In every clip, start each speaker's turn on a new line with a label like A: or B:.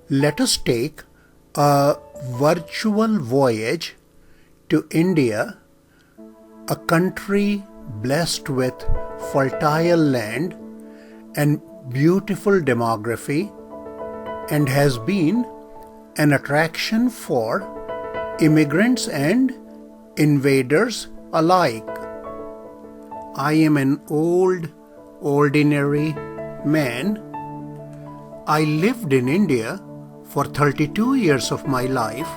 A: let us take a virtual voyage to India, a country blessed with fertile land and beautiful demography, and has been an attraction for immigrants and invaders alike. I am an ordinary man. I lived in India for 32 years of my life,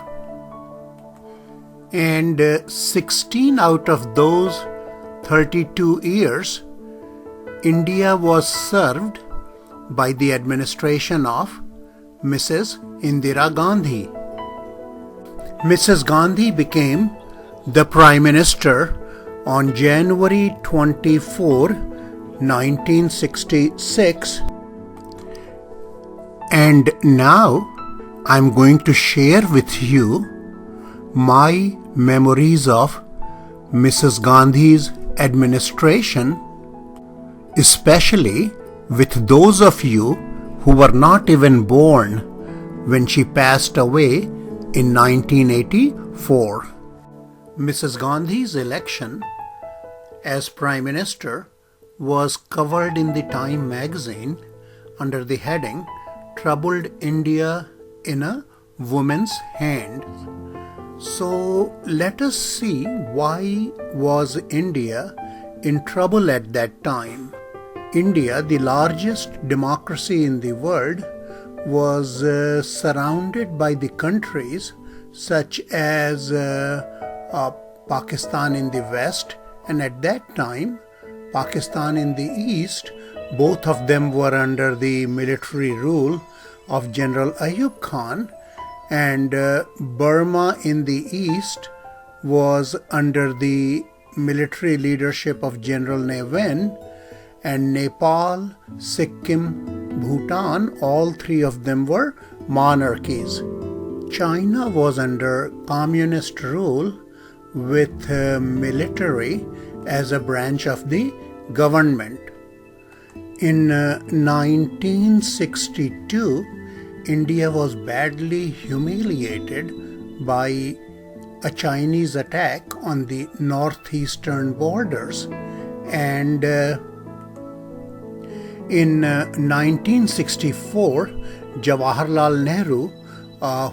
A: and 16 out of those 32 years, India was served by the administration of Mrs. Indira Gandhi. Mrs. Gandhi became the Prime Minister on January 24, 1966, and now I'm going to share with you my memories of Mrs. Gandhi's administration, especially with those of you who were not even born when she passed away in 1984. Mrs. Gandhi's election as Prime Minister was covered in the Time magazine under the heading "Troubled India in a Woman's Hand." So let us see why was India in trouble at that time. India, the largest democracy in the world, was surrounded by the countries such as Pakistan in the west, and at that time Pakistan in the east. Both of them were under the military rule of General Ayub Khan, and Burma in the east was under the military leadership of General Ne Win, and Nepal, Sikkim, Bhutan, all three of them were monarchies. China was under communist rule with military as a branch of the government. In 1962, India was badly humiliated by a Chinese attack on the northeastern borders, and in 1964, Jawaharlal Nehru,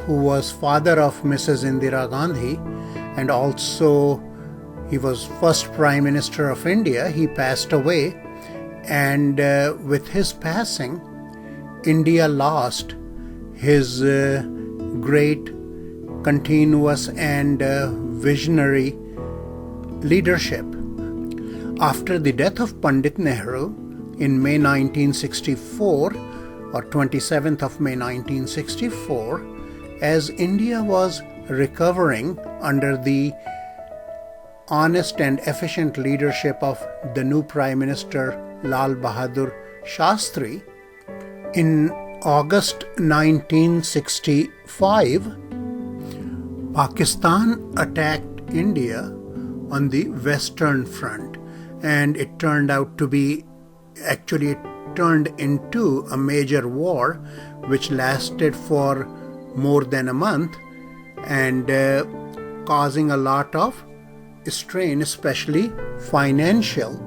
A: who was father of Mrs. Indira Gandhi, and also he was first Prime Minister of India, he passed away, and with his passing, India lost his great, continuous and visionary leadership. After the death of Pandit Nehru in May 1964, or 27th of May 1964, as India was recovering under the honest and efficient leadership of the new Prime Minister Lal Bahadur Shastri, in August 1965, Pakistan attacked India on the Western Front, and it turned out to be, actually it turned into a major war which lasted for more than a month, and causing a lot of strain, especially financial.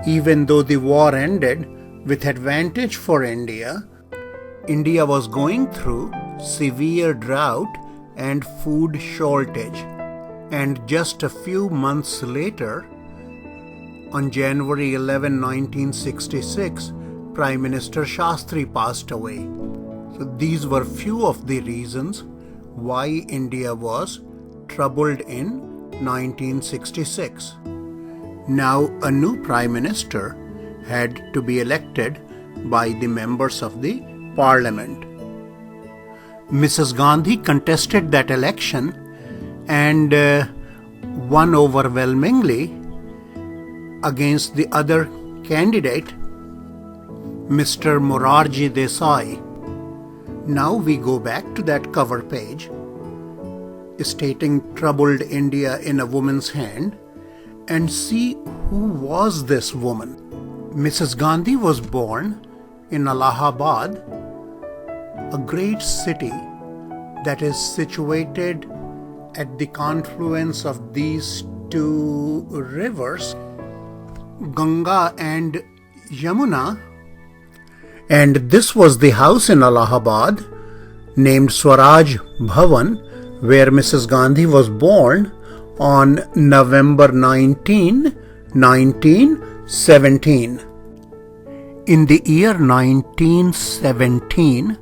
A: Even though the war ended with advantage for India, India was going through severe drought and food shortage. And just a few months later, on January 11, 1966, Prime Minister Shastri passed away. So these were few of the reasons why India was troubled in 1966. Now a new Prime Minister had to be elected by the members of the Parliament. Mrs. Gandhi contested that election and won overwhelmingly against the other candidate, Mr. Morarji Desai. Now we go back to that cover page stating "Troubled India in a Woman's Hand" and see who was this woman. Mrs. Gandhi was born in Allahabad a great city that is situated at the confluence of these two rivers, Ganga and Yamuna. And this was the house in Allahabad named Swaraj Bhavan, where Mrs. Gandhi was born on November 19, 1917. In the year 1917,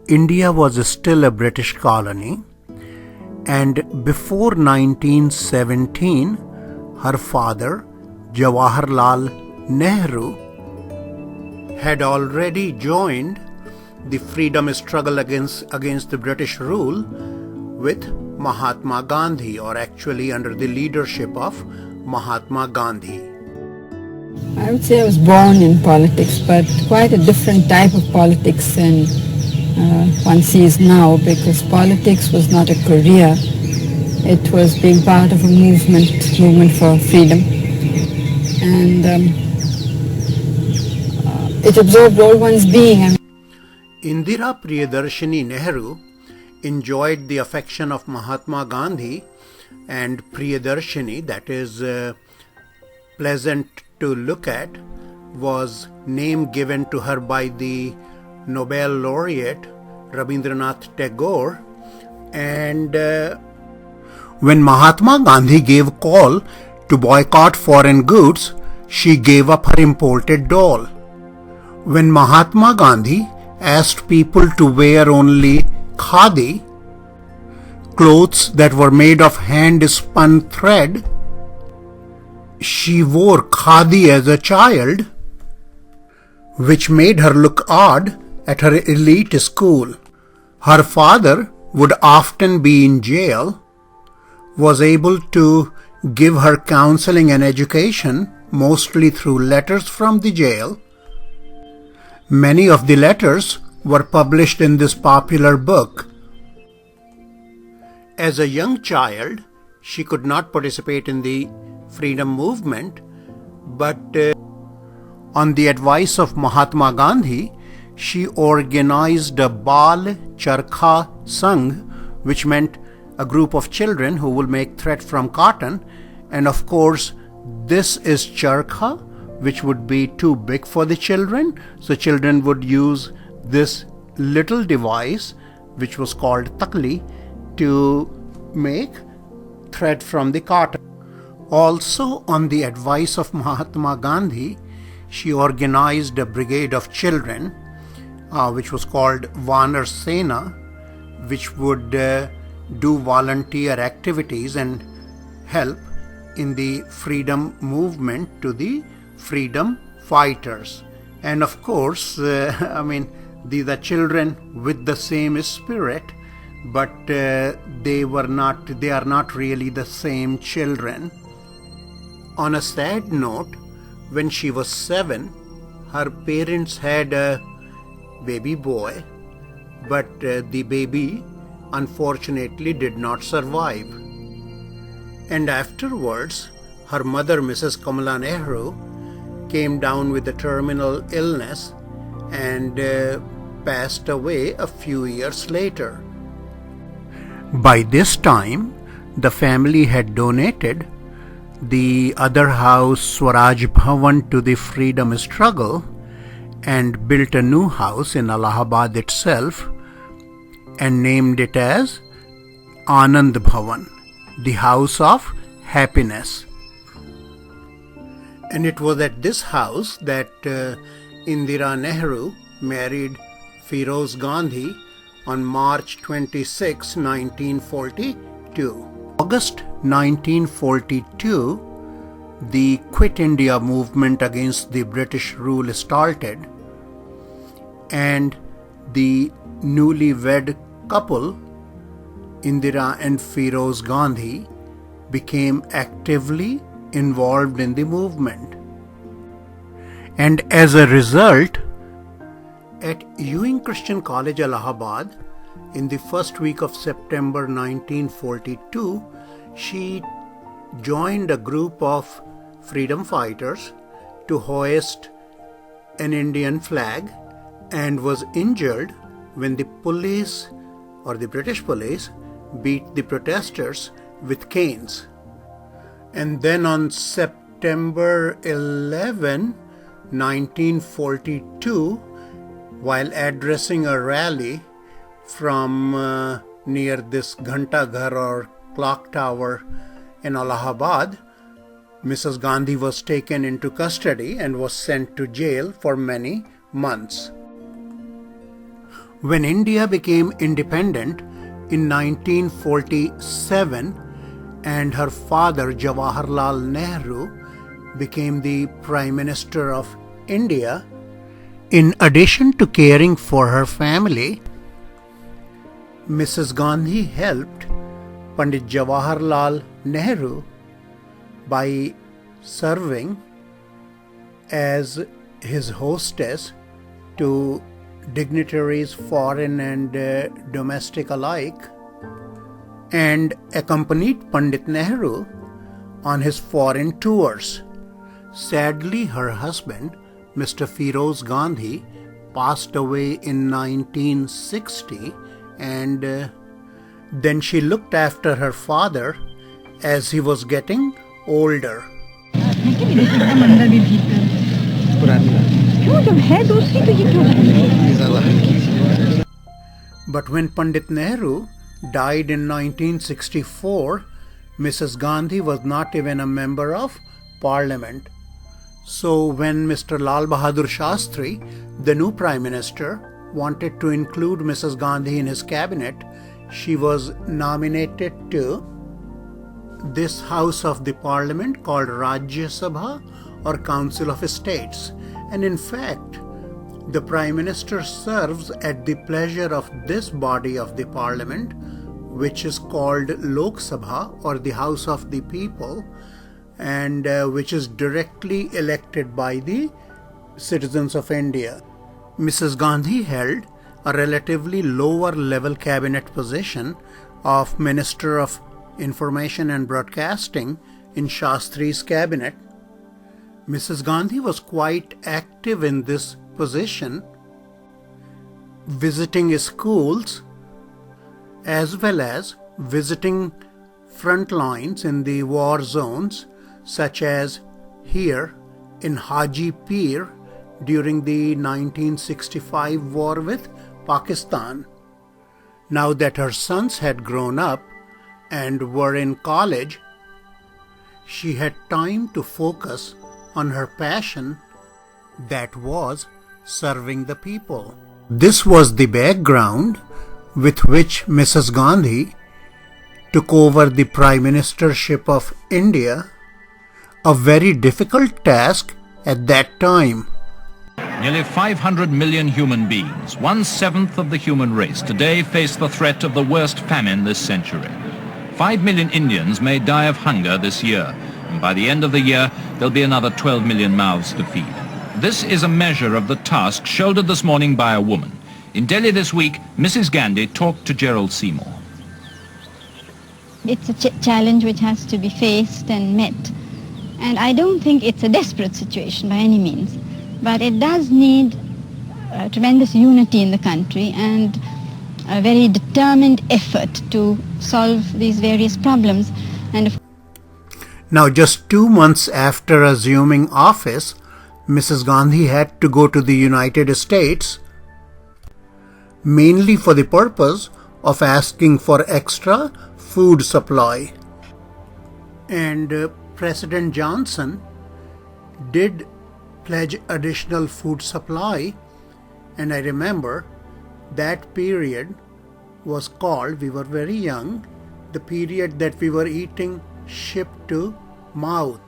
A: India was still a British colony, and before 1917, her father, Jawaharlal Nehru, had already joined the freedom struggle against the British rule with Mahatma Gandhi, or actually under the leadership of Mahatma Gandhi.
B: I would say I was born in politics, but quite a different type of politics than one sees now, because politics was not a career. It was being part of a movement for freedom. And it absorbed all one's being.
A: Indira Priyadarshini Nehru enjoyed the affection of Mahatma Gandhi, and Priyadarshini, that is pleasant to look at, was name given to her by the Nobel laureate Rabindranath Tagore. And when Mahatma Gandhi gave call to boycott foreign goods, she gave up her imported doll. When Mahatma Gandhi asked people to wear only khadi, clothes that were made of hand-spun thread, she wore khadi as a child, which made her look odd at her elite school. Her father would often be in jail, was able to give her counseling and education mostly through letters from the jail. Many of the letters were published in this popular book. As a young child, she could not participate in the freedom movement, but on the advice of Mahatma Gandhi, she organized a Bal Charkha Sangh, which meant a group of children who will make thread from cotton. And of course, this is charkha, which would be too big for the children. So children would use this little device, which was called takli, to make thread from the cotton. Also, on the advice of Mahatma Gandhi, she organized a brigade of children, which was called Vanar Sena, which would do volunteer activities and help in the freedom movement to the freedom fighters. And of course, these are children with the same spirit, but they are not really the same children. On a sad note, when she was 7, her parents had a baby boy, but the baby unfortunately did not survive. And afterwards, her mother, Mrs. Kamala Nehru, came down with a terminal illness and passed away a few years later. By this time, the family had donated the other house, Swaraj Bhavan, to the freedom struggle and built a new house in Allahabad itself and named it as Anand Bhavan, the House of Happiness. And it was at this house that Indira Nehru married Feroz Gandhi on March 26, 1942. August 1942, the Quit India movement against the British rule started, and the newlywed couple, Indira and Feroz Gandhi, became actively involved in the movement. And as a result, at Ewing Christian College, Allahabad, in the first week of September 1942, she joined a group of freedom fighters to hoist an Indian flag and was injured when the police or the British police beat the protesters with canes. And then on September 11, 1942, while addressing a rally from near this Ghanta Ghar or clock tower in Allahabad, Mrs. Gandhi was taken into custody and was sent to jail for many months. When India became independent in 1947 and her father Jawaharlal Nehru became the Prime Minister of India, in addition to caring for her family, Mrs. Gandhi helped Pandit Jawaharlal Nehru by serving as his hostess to dignitaries foreign and domestic alike, and accompanied Pandit Nehru on his foreign tours. Sadly, her husband, Mr. Firoz Gandhi, passed away in 1960, and then she looked after her father as he was getting older. But when Pandit Nehru died in 1964, Mrs. Gandhi was not even a member of Parliament. So when Mr. Lal Bahadur Shastri, the new Prime Minister, wanted to include Mrs. Gandhi in his cabinet, she was nominated to this house of the Parliament called Rajya Sabha or Council of States. And in fact, the Prime Minister serves at the pleasure of this body of the Parliament, which is called Lok Sabha or the House of the People, and which is directly elected by the citizens of India. Mrs. Gandhi held a relatively lower level cabinet position of Minister of Information and Broadcasting in Shastri's cabinet. Mrs. Gandhi was quite active in this position, visiting schools as well as visiting front lines in the war zones, such as here in Haji Pir during the 1965 war with Pakistan. Now that her sons had grown up and were in college, she had time to focus on her passion, that was serving the people. This was the background with which Mrs. Gandhi took over the Prime Ministership of India, a very difficult task at that time.
C: Nearly 500 million human beings, 1/7 of the human race, today face the threat of the worst famine this century. 5 million Indians may die of hunger this year, and by the end of the year, there'll be another 12 million mouths to feed. This is a measure of the task shouldered this morning by a woman. In Delhi this week, Mrs. Gandhi talked to Gerald Seymour.
D: It's a challenge which has to be faced and met. And I don't think it's a desperate situation by any means. But it does need tremendous unity in the country and a very determined effort to solve these various problems. And
A: now, just 2 months after assuming office, Mrs. Gandhi had to go to the United States, mainly for the purpose of asking for extra food supply. And President Johnson did pledge additional food supply, and I remember that period was called, we were very young, the period that we were eating ship to mouth.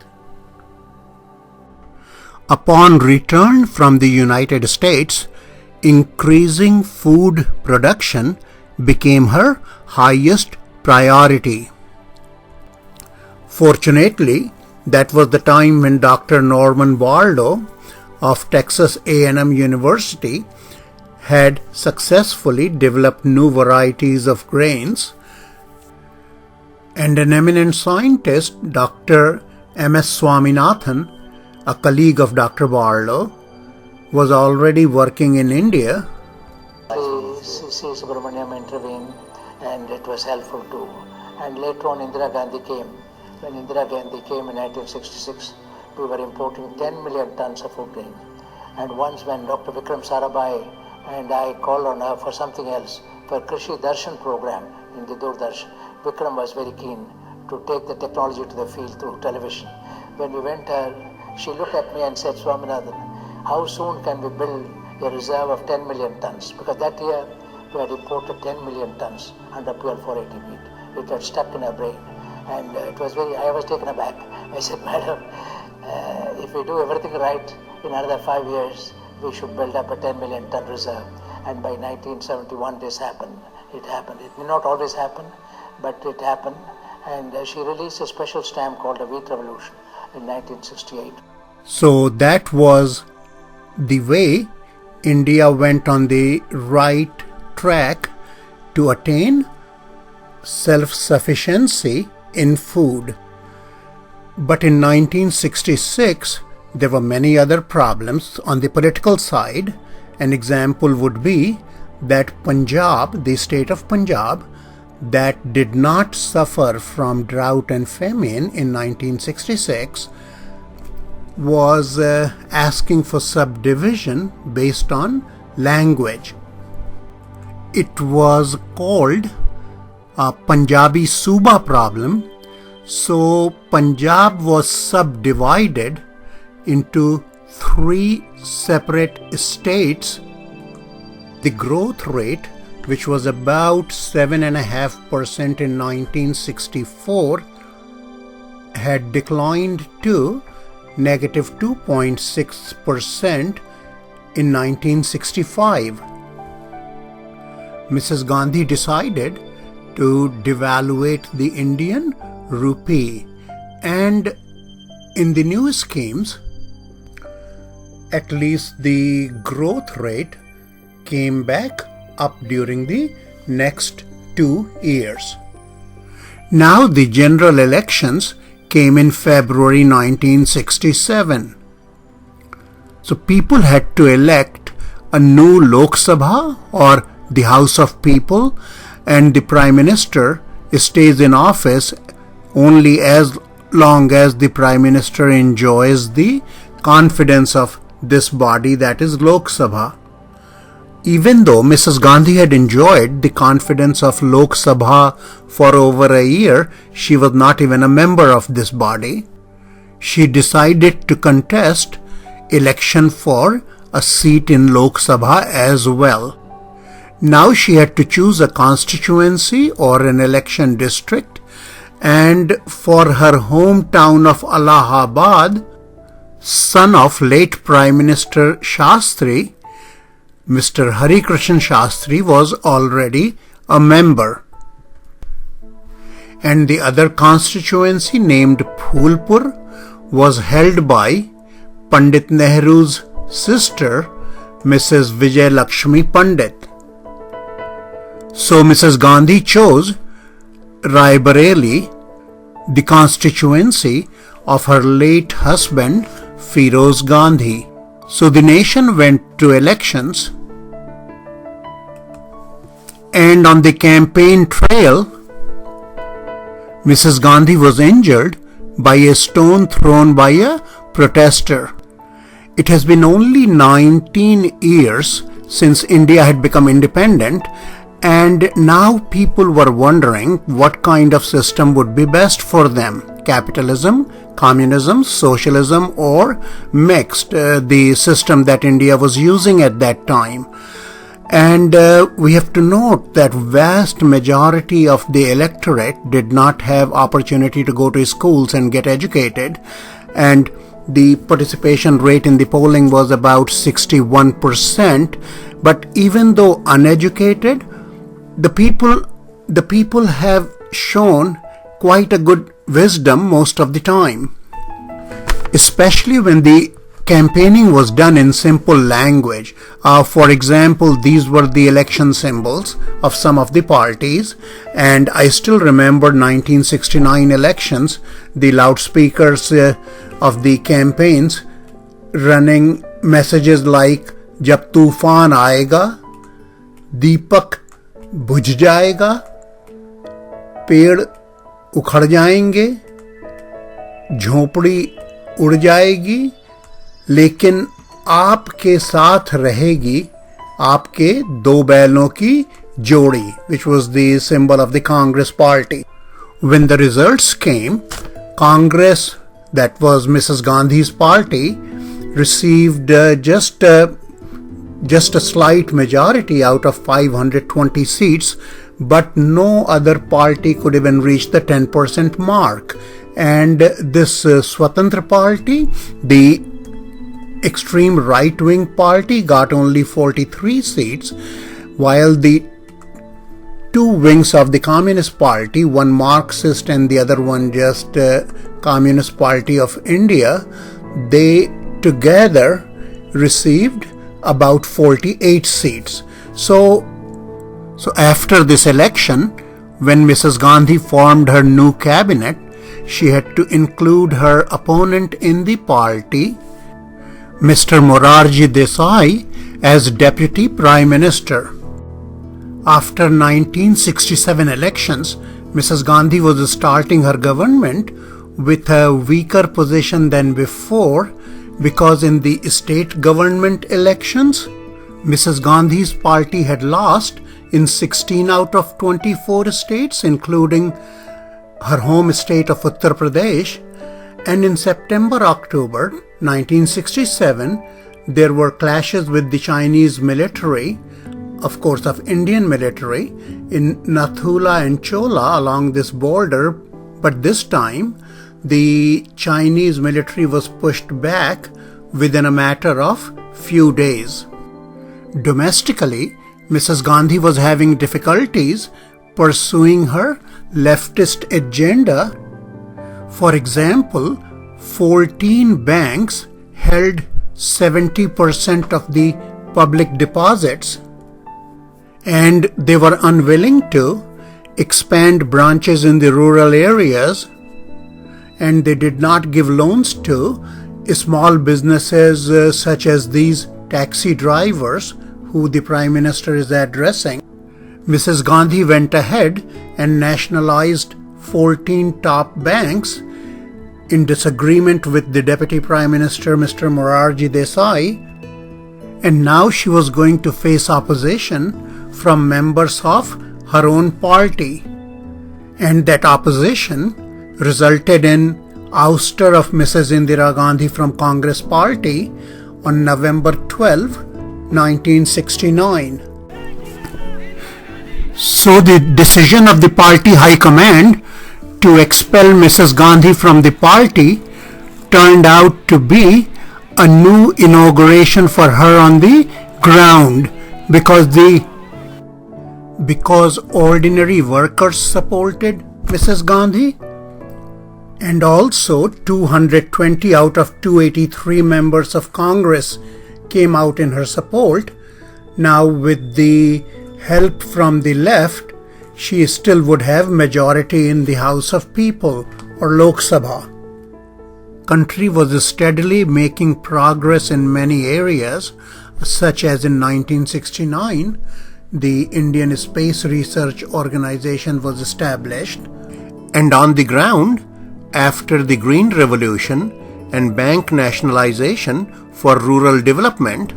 A: Upon return from the United States, increasing food production became her highest priority. Fortunately, that was the time when Dr. Norman Waldo of Texas A&M University had successfully developed new varieties of grains, and an eminent scientist, Dr. M.S. Swaminathan, a colleague of Dr. Waldo, was already working in India.
E: C. Subramaniam intervened, and it was helpful too. And later on Indira Gandhi came. When Indira Gandhi came in 1966, we were importing 10 million tons of food grain. And once when Dr. Vikram Sarabhai and I called on her for something else, for Krishi Darshan program in the Doordarshan, Vikram was very keen to take the technology to the field through television. When we went there, she looked at me and said, Swaminathan, how soon can we build a reserve of 10 million tons? Because that year we had imported 10 million tons under PL 480 wheat. It had stuck in her brain. And I was taken aback. I said, Madam, if we do everything right, in another 5 years, we should build up a 10 million ton reserve. And by 1971, this happened. It happened. It did not always happen, but it happened. And she released a special stamp called the Wheat Revolution in 1968.
A: So that was the way India went on the right track to attain self-sufficiency in food. But in 1966, there were many other problems on the political side. An example would be that Punjab, the state of Punjab, that did not suffer from drought and famine in 1966, was asking for subdivision based on language. It was called a Punjabi Suba problem. So Punjab was subdivided into 3 separate states. The growth rate, which was about 7.5% in 1964, had declined to negative 2.6% in 1965. Mrs. Gandhi decided to devaluate the Indian rupee, and in the new schemes, at least the growth rate came back up during the next 2 years. Now the general elections came in February 1967. So people had to elect a new Lok Sabha, or the House of People, and the Prime Minister stays in office only as long as the Prime Minister enjoys the confidence of this body, that is Lok Sabha. Even though Mrs. Gandhi had enjoyed the confidence of Lok Sabha for over a year, she was not even a member of this body. She decided to contest election for a seat in Lok Sabha as well. Now she had to choose a constituency or an election district, and for her hometown of Allahabad, son of late Prime Minister Shastri, Mr. Hari Krishan Shastri was already a member. And the other constituency, named Phulpur, was held by Pandit Nehru's sister, Mrs. Vijay Lakshmi Pandit. So Mrs. Gandhi chose Rai Bareli, the constituency of her late husband Feroz Gandhi. So the nation went to elections, and on the campaign trail, Mrs. Gandhi was injured by a stone thrown by a protester. It has been only 19 years since India had become independent, and now people were wondering what kind of system would be best for them: capitalism, communism, socialism, or mixed, the system that India was using at that time. And we have to note that vast majority of the electorate did not have opportunity to go to schools and get educated, and the participation rate in the polling was about 61%. But even though uneducated, the people have shown quite a good wisdom most of the time, especially when the campaigning was done in simple language. For example, these were the election symbols of some of the parties, and I still remember 1969 elections, the loudspeakers of the campaigns running messages like "Jab Tufan Aayega, दीपक बुझ जाएगा, पेड़ उखड़ जाएंगे, झोपड़ी उड़ जाएगी, लेकिन आपके साथ रहेगी आपके दो बैलों की जोड़ी, which was the symbol of the Congress party. When the results came, Congress, that was Mrs. Gandhi's party, received just a slight majority out of 520 seats, but no other party could even reach the 10% mark. And this Swatantra party, the extreme right-wing party, got only 43 seats, while the two wings of the Communist Party, one Marxist and the other one just Communist Party of India, they together received about 48 seats. So after this election, when Mrs. Gandhi formed her new cabinet, she had to include her opponent in the party, Mr. Morarji Desai, as Deputy Prime Minister. After 1967 elections, Mrs. Gandhi was starting her government with a weaker position than before, because in the state government elections, Mrs. Gandhi's party had lost in 16 out of 24 states, including her home state of Uttar Pradesh. And in September-October 1967, there were clashes with the Chinese military, of course of Indian military, in Nathula and Chola along this border, but this time the Chinese military was pushed back within a matter of few days. Domestically, Mrs. Gandhi was having difficulties pursuing her leftist agenda. For example, 14 banks held 70% of the public deposits, and they were unwilling to expand branches in the rural areas, and they did not give loans to small businesses such as these taxi drivers who the Prime Minister is addressing. Mrs. Gandhi went ahead and nationalized 14 top banks in disagreement with the Deputy Prime Minister, Mr. Morarji Desai, and now she was going to face opposition from members of her own party. And that opposition resulted in ouster of Mrs. Indira Gandhi from Congress party on November 12, 1969. So the decision of the party high command to expel Mrs. Gandhi from the party turned out to be a new inauguration for her on the ground, because ordinary workers supported Mrs. Gandhi, and also 220 out of 283 members of Congress came out in her support. Now, with the help from the left, she still would have majority in the House of People, or Lok Sabha. Country was steadily making progress in many areas, such as in 1969, the Indian Space Research Organization was established, and on the ground, after the Green Revolution and bank nationalization for rural development,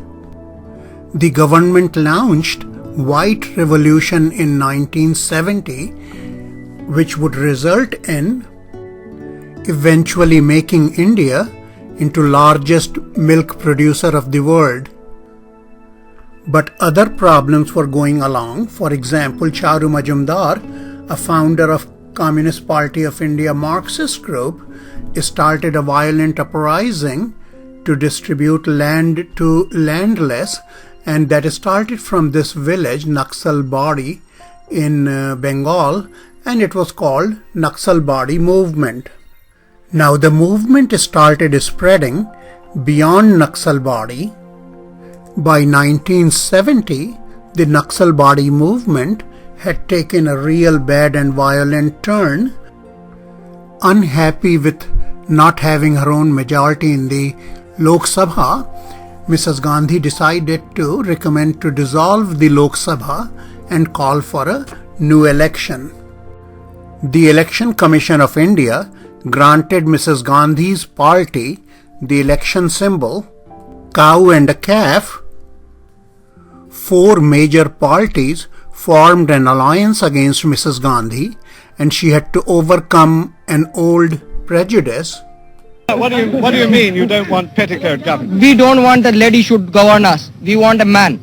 A: the government launched White Revolution in 1970, which would result in eventually making India into largest milk producer of the world. But other problems were going along. For example, Charu Majumdar, a founder of Communist Party of India Marxist group, started a violent uprising to distribute land to landless, and that started from this village, Naxalbari, in Bengal, and it was called Naxalbari movement. Now the movement started spreading beyond Naxalbari. By 1970, the Naxalbari movement had taken a real bad and violent turn. Unhappy with not having her own majority in the Lok Sabha, Mrs. Gandhi decided to recommend to dissolve the Lok Sabha and call for a new election. The Election Commission of India granted Mrs. Gandhi's party the election symbol, cow and a calf. 4 major parties formed an alliance against Mrs. Gandhi, and she had to overcome an old prejudice.
F: What do you mean you don't want petticoat government?
G: We don't want a lady should govern us. We want a man.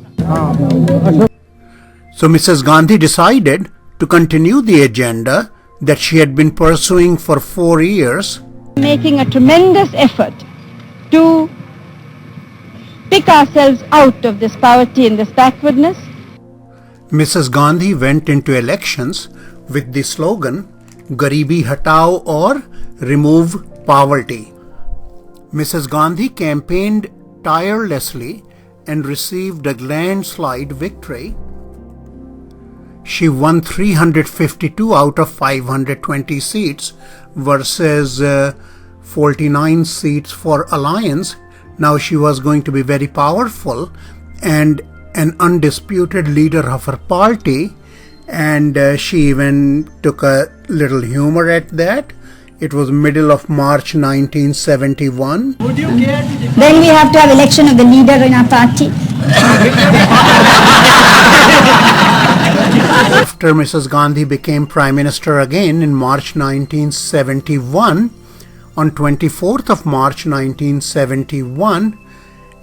A: So Mrs. Gandhi decided to continue the agenda that she had been pursuing for 4 years.
D: Making a tremendous effort to pick ourselves out of this poverty and this backwardness.
A: Mrs. Gandhi went into elections with the slogan, Garibi Hatao or Remove Poverty. Mrs. Gandhi campaigned tirelessly and received a landslide victory. She won 352 out of 520 seats versus 49 seats for Alliance. Now she was going to be very powerful and an undisputed leader of her party, and she even took a little humor at that. It was middle of March 1971.
H: Then we have to have election of the leader in our party.
A: After Mrs. Gandhi became Prime Minister again in March 1971, on 24th of March 1971,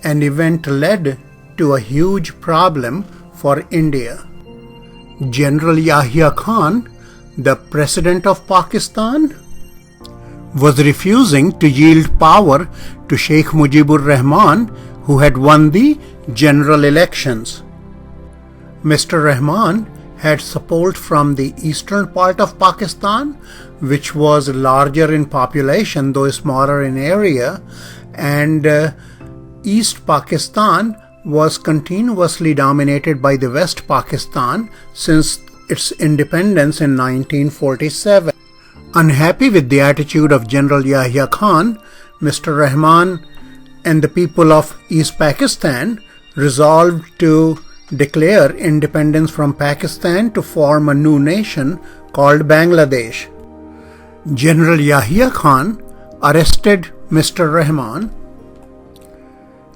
A: an event led to a huge problem for India. General Yahya Khan, the President of Pakistan, was refusing to yield power to Sheikh Mujibur Rahman, who had won the general elections. Mr. Rahman had support from the eastern part of Pakistan, which was larger in population though smaller in area, and East Pakistan was continuously dominated by the West Pakistan since its independence in 1947. Unhappy with the attitude of General Yahya Khan, Mr. Rahman and the people of East Pakistan resolved to declare independence from Pakistan to form a new nation called Bangladesh. General Yahya Khan arrested Mr. Rahman.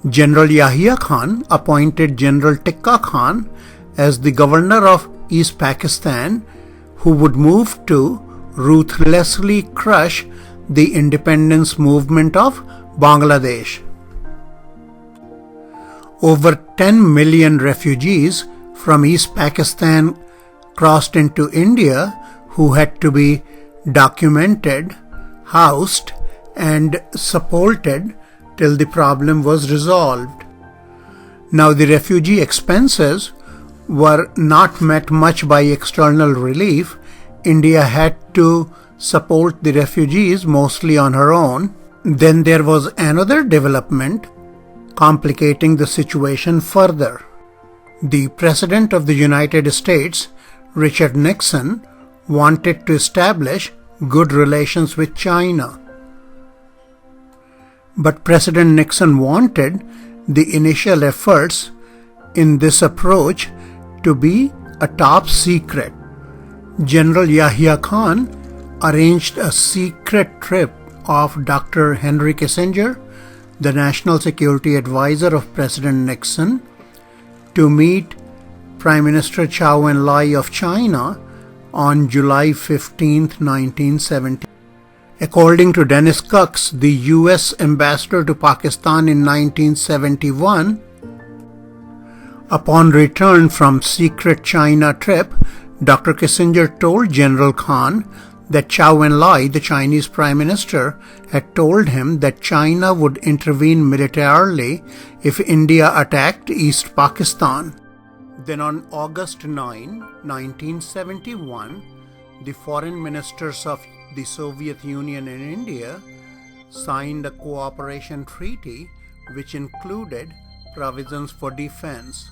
A: General Yahya Khan appointed General Tikka Khan as the governor of East Pakistan, who would move to ruthlessly crush the independence movement of Bangladesh. Over 10 million refugees from East Pakistan crossed into India, who had to be documented, housed, and supported till the problem was resolved. Now the refugee expenses were not met much by external relief. India had to support the refugees mostly on her own. Then there was another development complicating the situation further. The President of the United States, Richard Nixon, wanted to establish good relations with China. But President Nixon wanted the initial efforts in this approach to be a top secret. General Yahya Khan arranged a secret trip of Dr. Henry Kissinger, the National Security Advisor of President Nixon, to meet Prime Minister Chou Enlai of China on July 15, 1970. According to Dennis Cox, the US ambassador to Pakistan in 1971, upon return from secret China trip, Dr. Kissinger told General Khan that Chou Enlai, the Chinese Prime Minister, had told him that China would intervene militarily if India attacked East Pakistan. Then on August 9, 1971, the foreign ministers of the Soviet Union and India signed a cooperation treaty which included provisions for defense.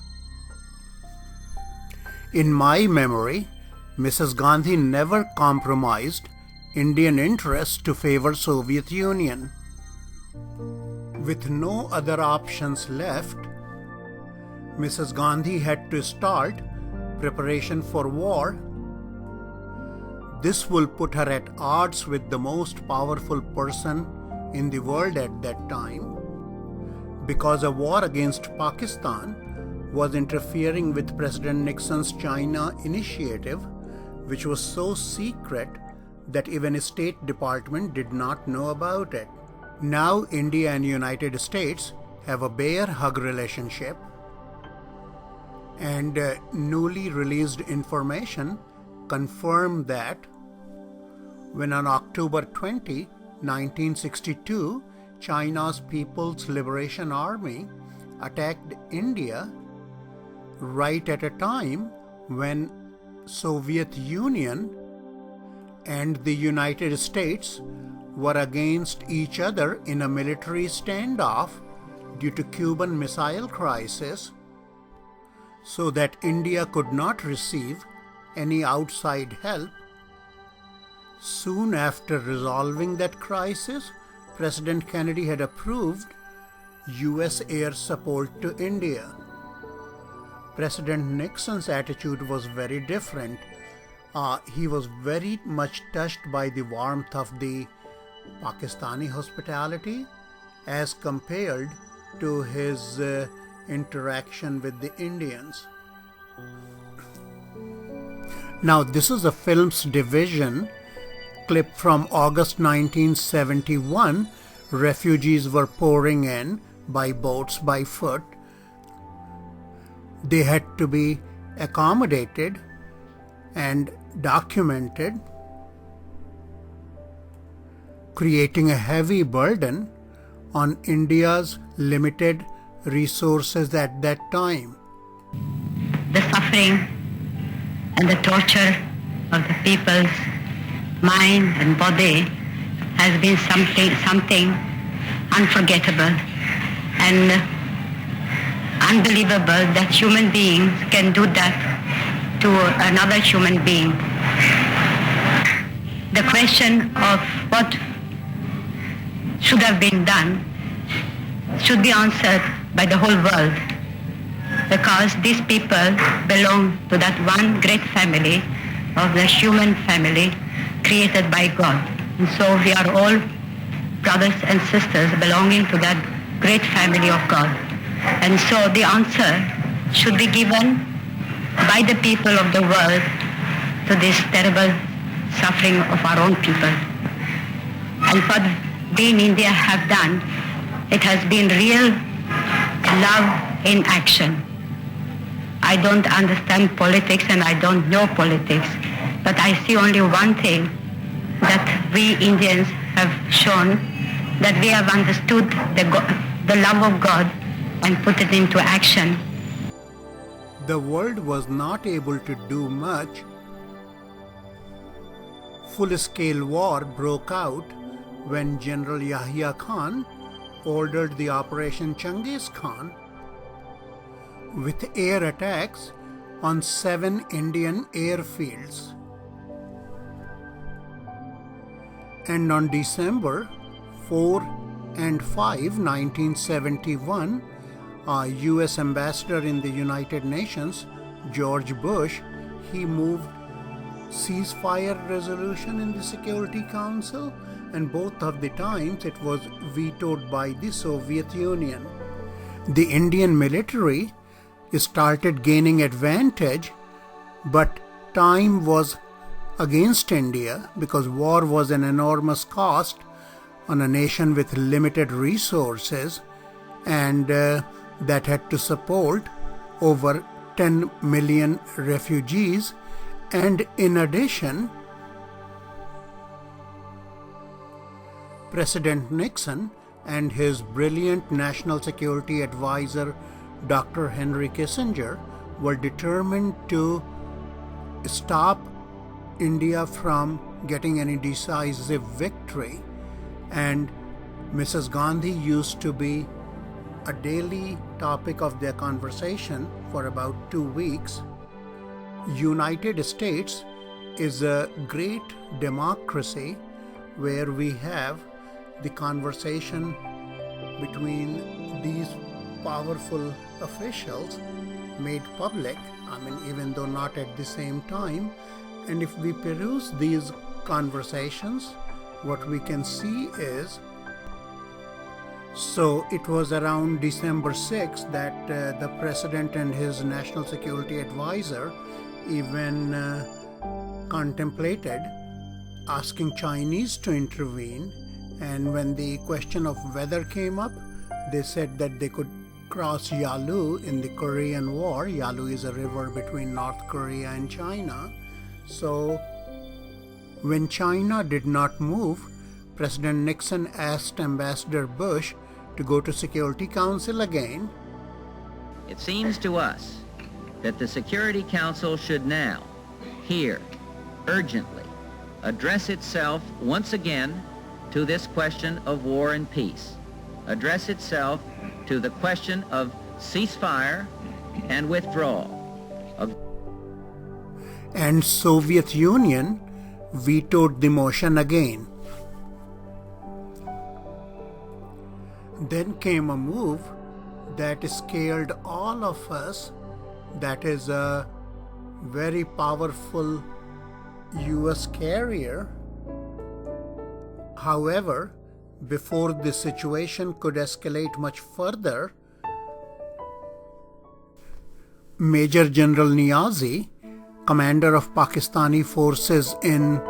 A: In my memory, Mrs. Gandhi never compromised Indian interests to favor Soviet Union. With no other options left, Mrs. Gandhi had to start preparation for war. This will put her at odds with the most powerful person in the world at that time, because a war against Pakistan was interfering with President Nixon's China initiative, which was so secret that even a State Department did not know about it. Now India and United States have a bear hug relationship, and newly released information confirmed that when on October 20, 1962, China's People's Liberation Army attacked India right at a time when Soviet Union and the United States were against each other in a military standoff due to Cuban Missile Crisis, so that India could not receive any outside help. Soon after resolving that crisis, President Kennedy had approved US air support to India. President Nixon's attitude was very different. He was very much touched by the warmth of the Pakistani hospitality as compared to his interaction with the Indians. Now, this is a film's division clip from August 1971. Refugees were pouring in by boats, by foot. They had to be accommodated and documented, creating a heavy burden on India's limited resources at that time.
I: The suffering and the torture of the people's mind and body has been something unforgettable and unbelievable that human beings can do that to another human being. The question of what should have been done should be answered by the whole world, because these people belong to that one great family of the human family created by God. And so we are all brothers and sisters belonging to that great family of God. And so the answer should be given by the people of the world to this terrible suffering of our own people. And what we in India have done, it has been real love in action. I don't understand politics and I don't know politics, but I see only one thing, that we Indians have shown that we have understood the love of God and put it into action.
A: The world was not able to do much. Full-scale war broke out when General Yahya Khan ordered the Operation Genghis Khan, with air attacks on 7 Indian airfields. And on December 4 and 5, 1971, US Ambassador in the United Nations, George Bush, he moved ceasefire resolution in the Security Council, and both of the times it was vetoed by the Soviet Union. The Indian military started gaining advantage, but time was against India because war was an enormous cost on a nation with limited resources, and that had to support over 10 million refugees. And in addition, President Nixon and his brilliant national security advisor, Dr. Henry Kissinger, were determined to stop India from getting any decisive victory. And Mrs. Gandhi used to be a daily topic of their conversation for about 2 weeks. United States is a great democracy where we have the conversation between these powerful officials made public, even though not at the same time. And if we peruse these conversations, what we can see is, so it was around December 6th that the President and his National Security Advisor even contemplated asking Chinese to intervene. And when the question of weather came up, they said that they could cross Yalu in the Korean War. Yalu is a river between North Korea and China. So when China did not move, President Nixon asked Ambassador Bush to go to Security Council again.
J: It seems to us that the Security Council should now, here, urgently, address itself once again to this question of war and peace, address itself to the question of ceasefire and withdrawal.
A: And Soviet Union vetoed the motion again. Then came a move that scared all of us, that is a very powerful US carrier. However, before the situation could escalate much further, Major General Niazi, commander of Pakistani forces in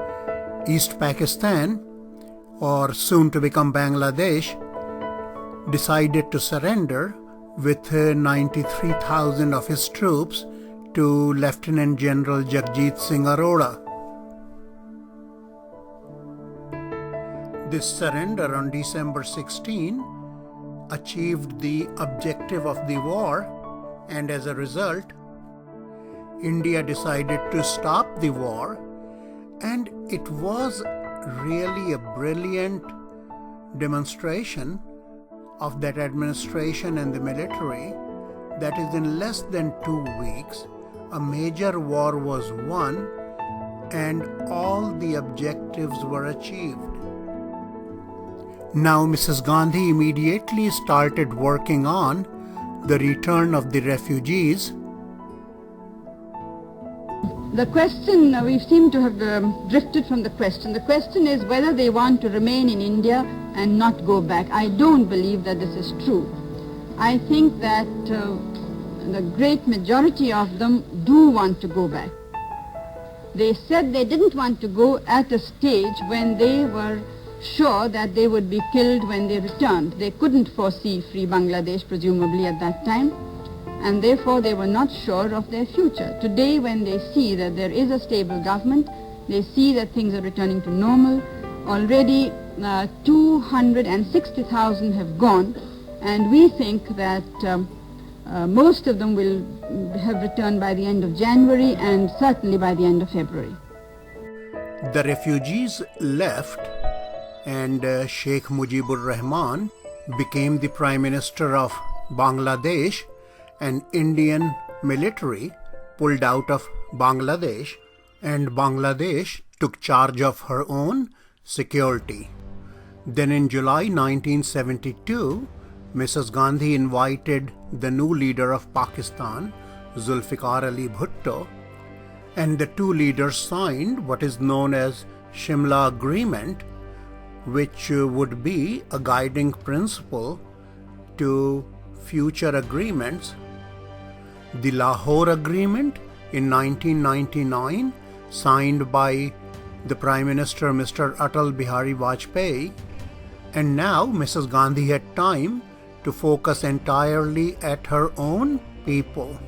A: East Pakistan, or soon to become Bangladesh, decided to surrender with 93,000 of his troops to Lieutenant General Jagjit Singh Arora. This surrender on December 16 achieved the objective of the war, and as a result, India decided to stop the war. And it was really a brilliant demonstration of that administration and the military, that is, in less than 2 weeks, a major war was won and all the objectives were achieved. Now Mrs. Gandhi immediately started working on the return of the refugees.
B: The question, we seem to have drifted from the question. The question is whether they want to remain in India and not go back. I don't believe that this is true. I think that the great majority of them do want to go back. They said they didn't want to go at a stage when they were sure that they would be killed when they returned. They couldn't foresee free Bangladesh, presumably, at that time, and therefore they were not sure of their future. Today, when they see that there is a stable government, they see that things are returning to normal. Already 260,000 have gone, and we think that most of them will have returned by the end of January and certainly by the end of February.
A: The refugees left, and Sheikh Mujibur Rahman became the Prime Minister of Bangladesh, and Indian military pulled out of Bangladesh, and Bangladesh took charge of her own security. Then in July 1972, Mrs. Gandhi invited the new leader of Pakistan, Zulfikar Ali Bhutto, and the two leaders signed what is known as Shimla Agreement, which would be a guiding principle to future agreements. The Lahore Agreement in 1999, signed by the Prime Minister Mr. Atal Bihari Vajpayee, and now Mrs. Gandhi had time to focus entirely at her own people.